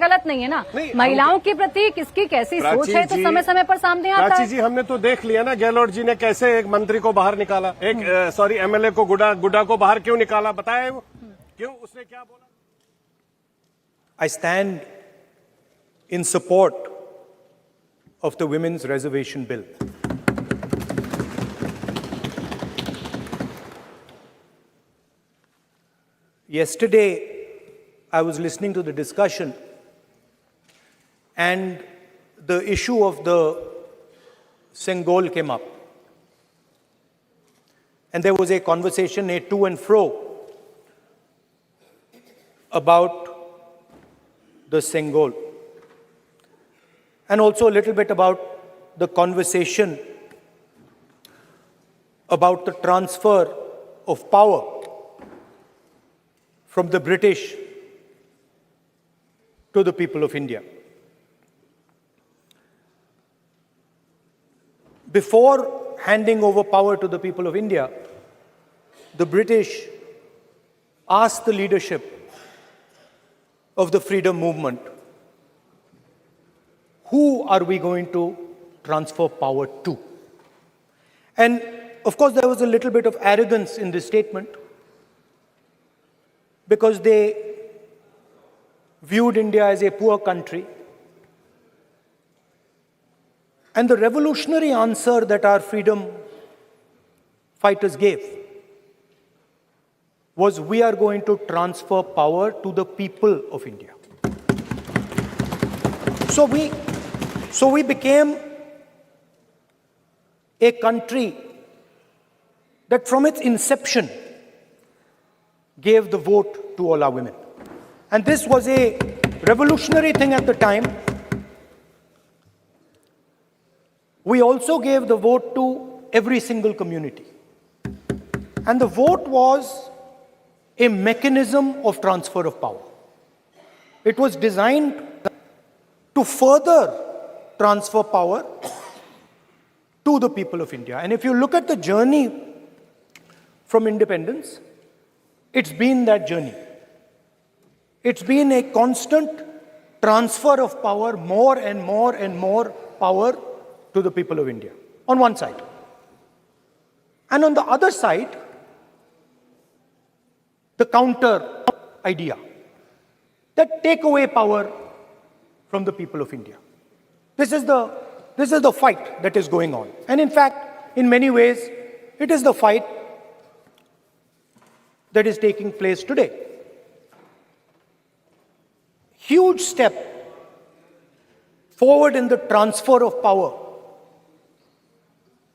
गलत नहीं है ना। महिलाओं के प्रति किसकी कैसी सोच है तो समय समय पर सामने आता है। जी हमने तो देख लिया ना, गहलोत जी ने कैसे एक मंत्री को बाहर निकाला, एक एमएलए को गुड्डा को बाहर क्यों निकाला, बताया वो क्यों, उसने क्या बोला। I stand in support of the Women's Reservation Bill. Yesterday, I was listening to the discussion and the issue of the Sengol came up. And there was a conversation, a to and fro, about the Sengol. And also a little bit about the conversation about the transfer of power from the British to the people of India. Before handing over power to the people of India, the British asked the leadership of the freedom movement, who are we going to transfer power to? And of course, there was a little bit of arrogance in this statement because they viewed India as a poor country. And the revolutionary answer that our freedom fighters gave was, we are going to transfer power to the people of India. So we became a country that from its inception gave the vote to all our women. And this was a revolutionary thing at the time. We also gave the vote to every single community. And the vote was a mechanism of transfer of power. It was designed to further transfer power to the people of India. And if you look at the journey from independence, it's been that journey. It's been a constant transfer of power, more and more and more power to the people of India, on one side. And on the other side, the counter idea that take away power from the people of India. This is the fight that is going on. And in fact, in many ways, it is the fight that is taking place today. Huge step forward in the transfer of power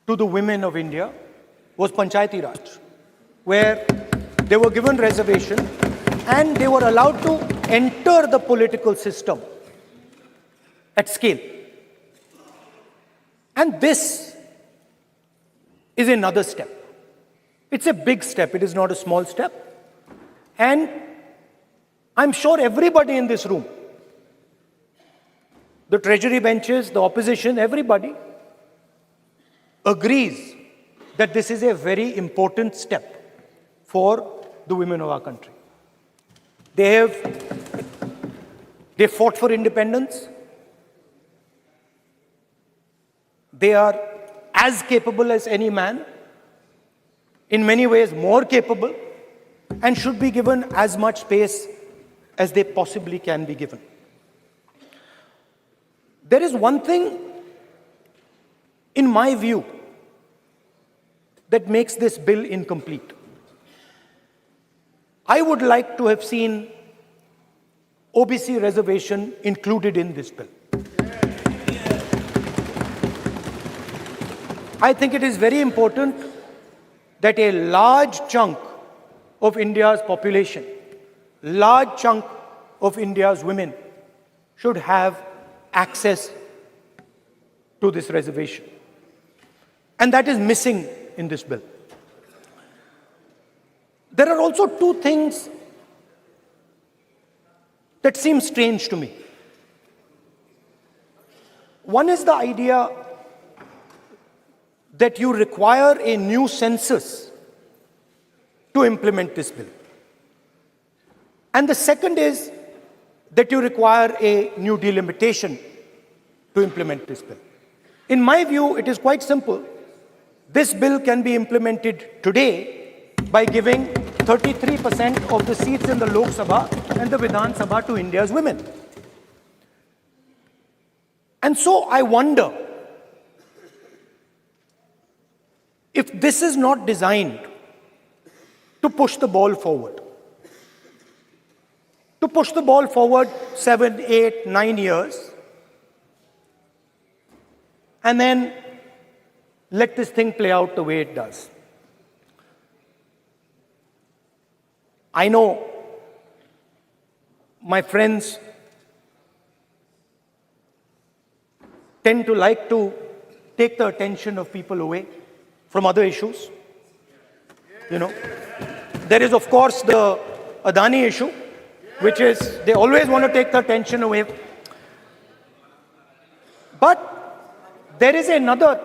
to the women of India was Panchayati Raj, where they were given reservation and they were allowed to enter the political system at scale. And this is another step. It's a big step. It is not a small step. And I'm sure everybody in this room, the treasury benches, the opposition, everybody agrees that this is a very important step for the women of our country. They fought for independence. They are as capable as any man, in many ways more capable, and should be given as much space as they possibly can be given. There is one thing, in my view, that makes this bill incomplete. I would like to have seen OBC reservation included in this bill. I think it is very important that a large chunk of India's population, large chunk of India's women should have access to this reservation. And that is missing in this bill. There are also two things that seem strange to me. One is the idea that you require a new census to implement this bill. And the second is that you require a new delimitation to implement this bill. In my view, it is quite simple. This bill can be implemented today by giving 33% of the seats in the Lok Sabha and the Vidhan Sabha to India's women. And so I wonder if this is not designed to push the ball forward. To push the ball forward 7, 8, 9 years, and then let this thing play out the way it does. I know my friends tend to like to take the attention of people away from other issues. You know, there is of course the Adani issue, which is they always want to take the attention away. But there is another,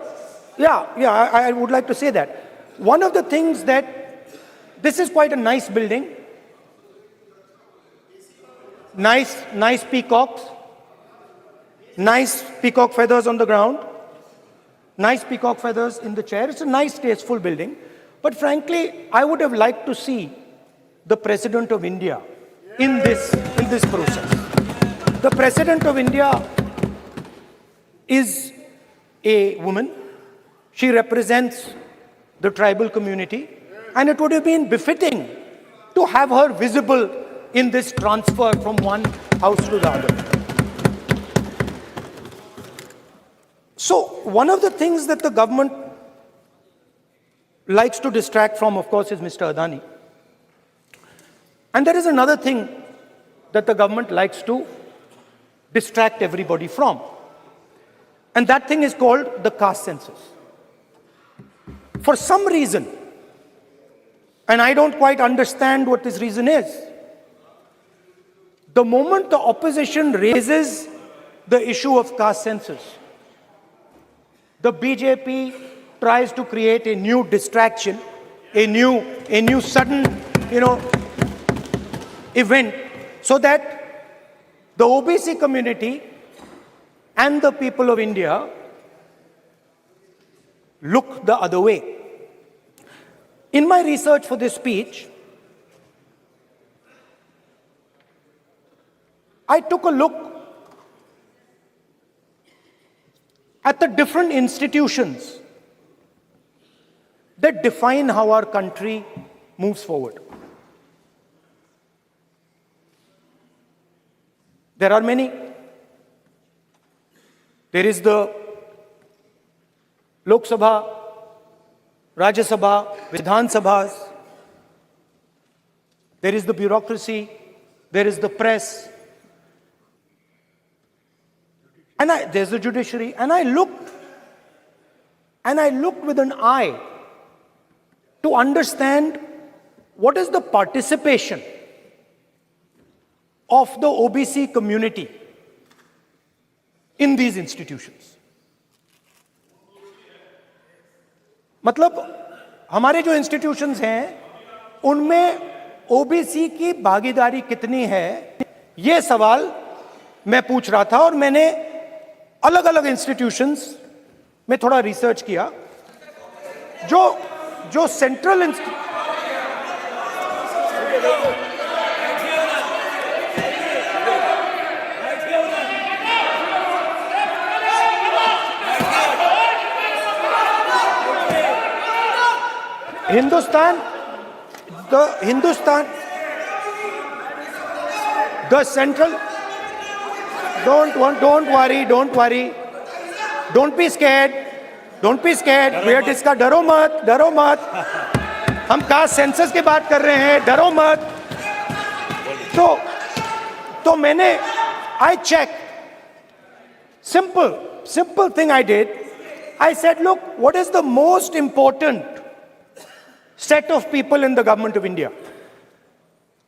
I would like to say that. One of the things that, this is quite a nice building. Nice peacocks. Nice peacock feathers on the ground. Nice peacock feathers in the chair. It's a nice, tasteful building. But frankly, I would have liked to see the President of India in this process. The President of India is a woman. She represents the tribal community, and it would have been befitting to have her visible in this transfer from one house to the other. So one of the things that the government likes to distract from, of course, is Mr. Adani. And there is another thing that the government likes to distract everybody from. And that thing is called the caste census. For some reason, and I don't quite understand what this reason is, the moment the opposition raises the issue of caste census, the BJP tries to create a new distraction, a new sudden, event, so that the OBC community and the people of India look the other way. In my research for this speech, I took a look at the different institutions that define how our country moves forward. There are many. There is the Lok Sabha, Rajya Sabha, Vidhan Sabhas. There is the bureaucracy. There is the press. And there's the judiciary. And I looked with an eye to understand what is the participation of the OBC community in these institutions. मतलब हमारे जो institutions हैं उनमें OBC की भागीदारी कितनी है, ये सवाल मैं पूछ रहा था और मैंने अलग अलग इंस्टीट्यूशंस में थोड़ा रिसर्च किया. जो central the central, don't worry, don't be scared, we are discussing, डरो मत, हम कास्ट सेंसस की बात कर रहे हैं, डरो मत. तो मैंने, I checked, simple thing I did. I said, look, what is the most important set of people in the government of India?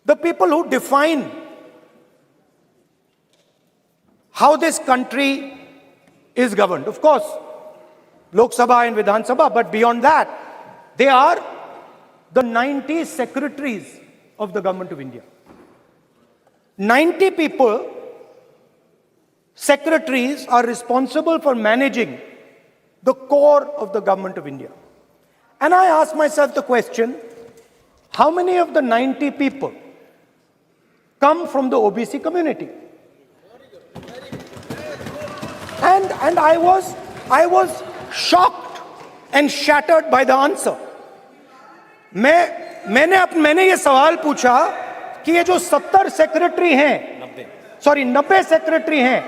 The people who define how this country is governed. Of course, Lok Sabha and Vidhan Sabha, but beyond that, they are the 90 secretaries of the government of India. 90 90 people, secretaries, are responsible for managing the core of the government of India. And I ask myself the question, how many of the 90 people come from the OBC community? And I was shocked and shattered by the answer. मैंने ये सवाल पूछा कि ये जो 70 secretary हैं, 90 secretary हैं,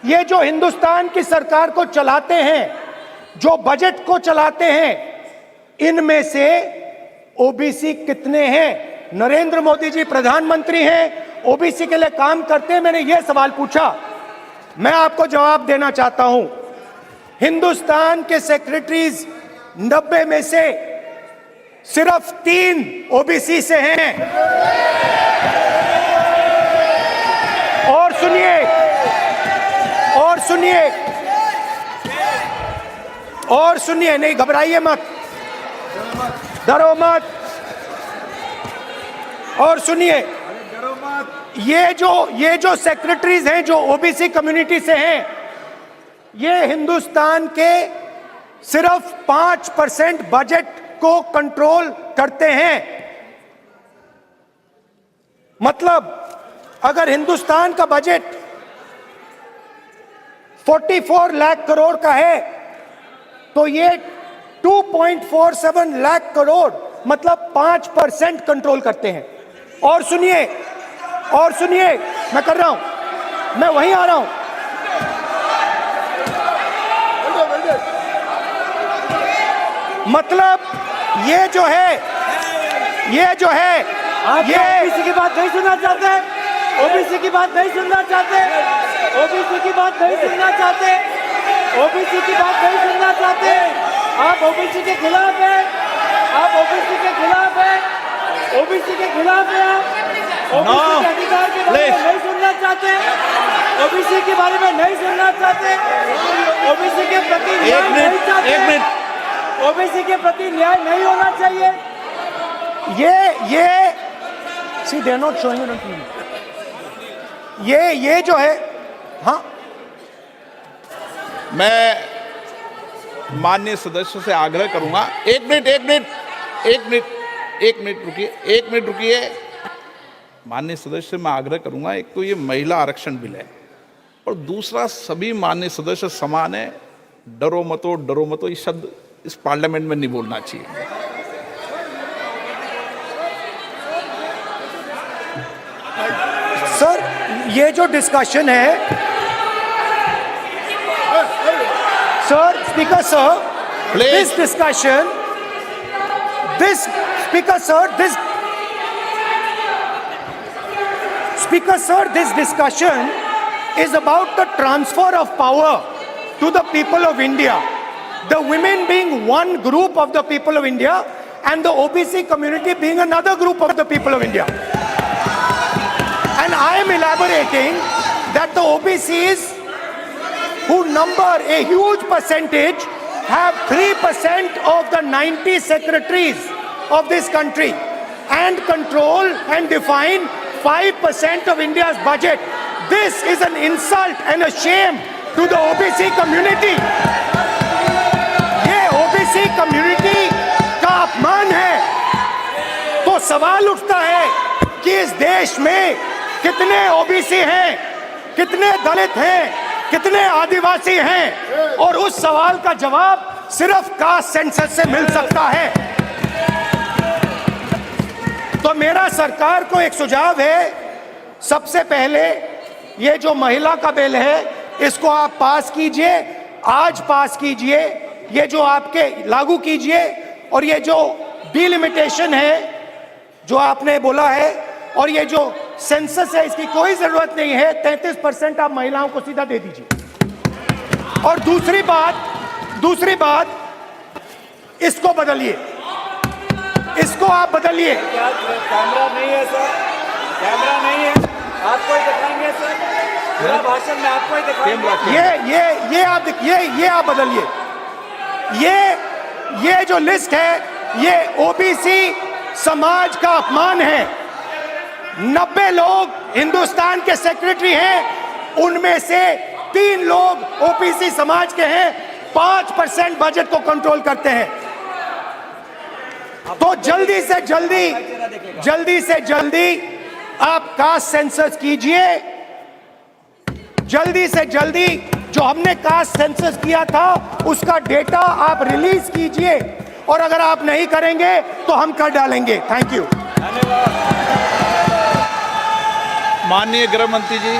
ये जो हिंदुस्तान की सरकार को चलाते हैं, जो बजट को चलाते हैं, इनमें से ओबीसी कितने हैं? नरेंद्र मोदी जी प्रधानमंत्री हैं, ओबीसी के लिए काम करते हैं। मैंने ये सवाल पूछा। मैं आपको जवाब देना चाहता हूं, हिंदुस्तान के सेक्रेटरीज 90 में से सिर्फ 3 ओबीसी से हैं। और सुनिए, नहीं घबराइए मत, डरो मत। और सुनिए, ये जो सेक्रेटरीज हैं जो ओबीसी कम्युनिटी से हैं, ये हिंदुस्तान के सिर्फ 5% बजट को कंट्रोल करते हैं। मतलब अगर हिंदुस्तान का बजट 44 लाख करोड़ का है, तो ये 2.47 लाख करोड़ मतलब 5% कंट्रोल करते हैं। और सुनिए, मैं कर रहा हूं, मैं वहीं आ रहा हूं। मतलब ये जो है आप ओबीसी की बात नहीं सुनना चाहते, ओबीसी की बात नहीं सुनना चाहते, ओबीसी की बात नहीं सुनना चाहते, ओबीसी की बात नहीं सुनना चाहते। आप ओबीसी के खिलाफ हैं, आप ओबीसी के खिलाफ हैं, ओबीसी के खिलाफ हैं। आप ओबीसी के अधिकार के बारे में नहीं सुनना चाहते, ओबीसी के बारे में नहीं सुनना चाहते, ओबीसी के प्रति न्याय नहीं चाहते, ओबीसी के प्रति न्याय नहीं होना चाहिए। ये see they are not showing it on TV. ये जो है, हाँ, मैं माननीय सदस्य से आग्रह करूंगा, एक मिनट रुकिए। माननीय सदस्य से मैं आग्रह करूंगा, एक तो ये महिला आरक्षण बिल है, और दूसरा सभी माननीय सदस्य समान है। डरो मतो ये शब्द इस पार्लियामेंट में नहीं बोलना चाहिए। सर, ये जो डिस्कशन है, sir, speaker sir, this discussion, this discussion is about the transfer of power to the people of India. The women being one group of the people of India and the OBC community being another group of the people of India. And I am elaborating that the OBCs, who number a huge percentage, have 3% of the 90 secretaries of this country and control and define 5% of India's budget. This is an insult and a shame to the OBC community. ये OBC community का अपमान है। तो सवाल उठता है कि इस देश में कितने OBC हैं, कितने दलित हैं, कितने आदिवासी हैं, और उस सवाल का जवाब सिर्फ कास्ट सेंसस से मिल सकता है। तो मेरा सरकार को एक सुझाव है, सबसे पहले ये जो महिला का बिल है, इसको आप पास कीजिए, आज पास कीजिए, ये जो आपके लागू कीजिए, और ये जो डिलिमिटेशन है जो आपने बोला है, और ये जो सेंसस है, इसकी कोई जरूरत नहीं है। 33% आप महिलाओं को सीधा दे दीजिए। और दूसरी बात, इसको बदलिए, इसको आप बदलिए। कैमरा नहीं है सर, कैमरा नहीं है, आपको ही दिखाएंगे सर, पूरा भाषण में आपको ही दिखाएंगे। ये आप बदलिए। ये जो लिस्ट है, ये ओबीसी समाज का अपमान है। 90 लोग हिंदुस्तान के सेक्रेटरी हैं, उनमें से 3 लोग ओबीसी समाज के हैं, 5% बजट को कंट्रोल करते हैं। तो जल्दी से जल्दी आप कास्ट सेंसस कीजिए, जल्दी से जल्दी जो हमने कास्ट सेंसस किया था उसका डेटा आप रिलीज कीजिए, और अगर आप नहीं करेंगे तो हम कर डालेंगे। Thank you. माननीय गृह मंत्री जी,